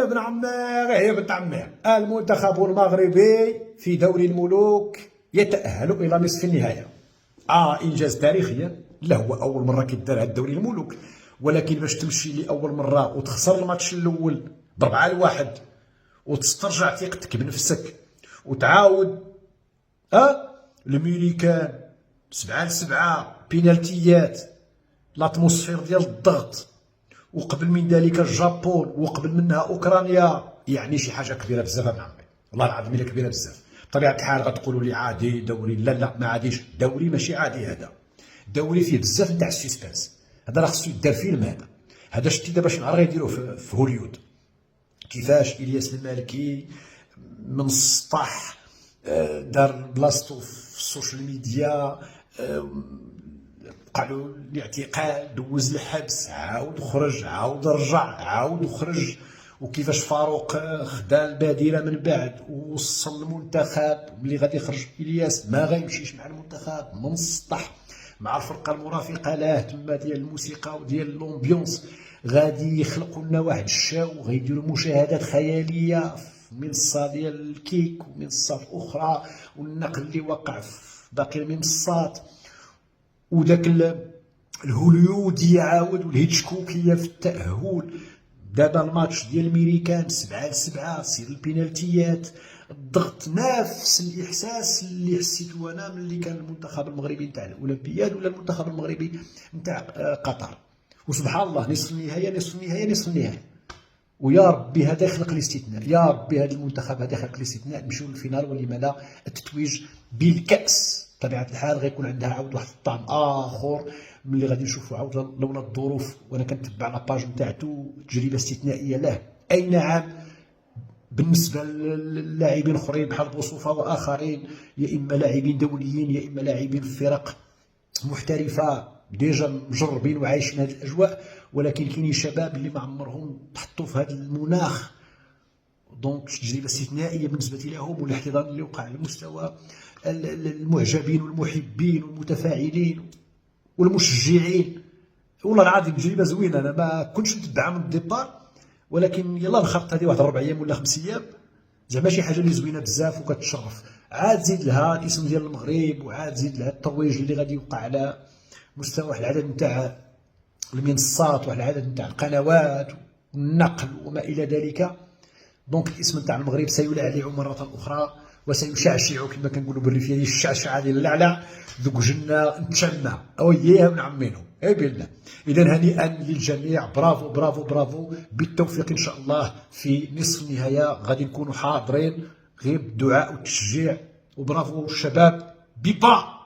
ابن عمي يا بنت عمي، المنتخب المغربي في دوري الملوك يتأهل إلى نصف النهائي. إنجاز تاريخي، لا هو أول مرة كيدار هاد دوري الملوك، ولكن باش تمشي لأول مرة وتخسر الماتش الأول ب4-1 وتسترجع ثقتك بنفسك وتعاود الميريكان 7-7 بينالتيات، لاتموسفير ديال الضغط، وقبل من ذلك الجابون، وقبل منها اوكرانيا، يعني شي حاجه كبيره بزاف ابن عمي، والله العظيم الا كبيره بزاف. بطبيعه الحال غتقولوا لي عادي دوري، لا ما عاديش، دوري ماشي عادي، هذا دوري فيه بزاف تاع السسبانس، هذا راه خصو يدار فيلم، هذا شتي دابا شي نهار غيديروه في هوليود، كيفاش الياس المالكي من السطح دار بلاصتو في السوشيال ميديا، قالوا الاعتقال، دوز الحبس، عاود خرج، عاود رجع، عاود خرج، وكيفاش فاروق خدا البادره من بعد ووصل المنتخب، ملي غادي يخرج الياس ما غيمشيش مع المنتخب من السطح مع الفرقه المرافقه له تما ديال الموسيقى وديال لومبيونس، غادي يخلقوا لنا واحد الشاو، غيديروا مشاهدات خياليه في منصه ديال الكيك ومنصات اخرى، والنقل اللي وقع في باقي المنصات، وداك الهوليوديه عاود والهيتشكوكيه في التأهل. دابا الماتش ديال الميريكان 7-7 سير البينالتيات، الضغط، نفس الاحساس اللي حسيته انا ملي كان المنتخب المغربي نتاع الاولمبياد ولا المنتخب المغربي نتاع قطر. وسبحان الله نصف النهائي نصف النهائي نصف النهائي، ويا ربي هذا يخلق الاستثناء، يا ربي هذا المنتخب هذا يخلق الاستثناء، نمشيو للفينال ولما لا التتويج بالكأس. بطبيعة الحال غيكون عندها عاود واحد الطعم آخر ملي غادي نشوفوا عاود لولا الظروف، وأنا كنتبع لاباج نتاعتو، تجربة استثنائية له، أي نعم بالنسبة للاعبين اخرين بحال بوصوفة وآخرين، يا إما لاعبين دوليين يا إما لاعبين في فرق محترفة ديجا مجربين وعايشين هذه الأجواء، ولكن كاينين شباب اللي ما عمرهم تحطوا في هذا المناخ، دونك تجربة استثنائية بالنسبة لهم، والاحتضان اللي وقع على مستوى المعجبين والمحبين والمتفاعلين والمشجعين. والله العظيم تجربة زوينة، أنا ما كنتش متبعها من الديبار، ولكن يلا نخرط هذه واحد 4 أيام ولا 5 أيام، زعما شي حاجة اللي زوينة بزاف وكتشرف. عاد زيد لها الاسم ديال المغرب، وعاد زيد لها الترويج اللي غادي يوقع على مستوى واحد العدد نتاع المنصات، واحد العدد نتاع القنوات والنقل وما إلى ذلك. دونك الاسم نتاع المغرب سيلعلع مرة أخرى وسيشعشع كما كنقولوا بالريفية ديال الشعشعة ديال اللعلع، ذوك جنة نتشمع أوييه من عمينو، اي بالله. إذا هنيئا للجميع، برافو برافو برافو، بالتوفيق إن شاء الله في نصف النهاية، غادي نكونوا حاضرين غير بالدعاء والتشجيع، وبرافو الشباب، بيبا.